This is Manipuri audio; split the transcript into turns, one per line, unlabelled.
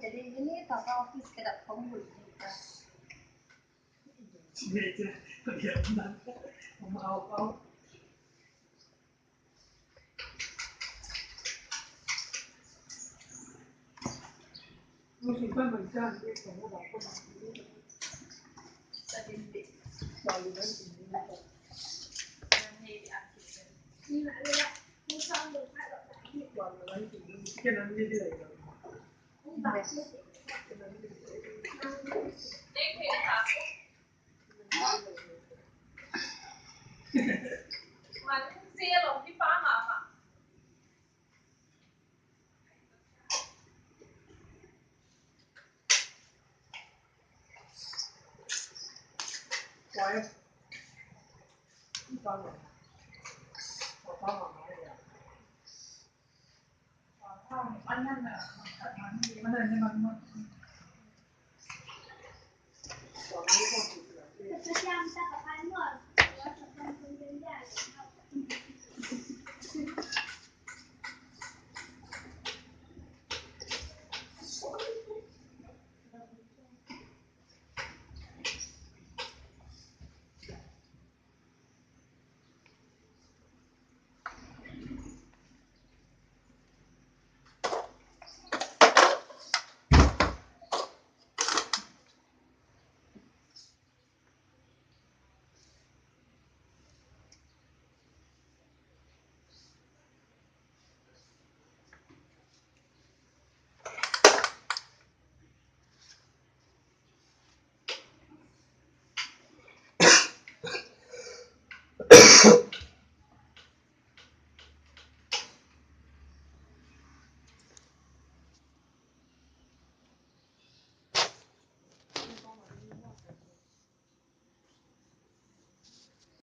Jadi ini kakak office kedap kamu mau Musimnya macam ni, kamu dapat nanti. Sedih. Baru nanti ni. Ni nak dia, musang tu ada lagi. Baru nanti ni, kita nanti dia lagi. Why? Mana ni mana? Macam tak pakai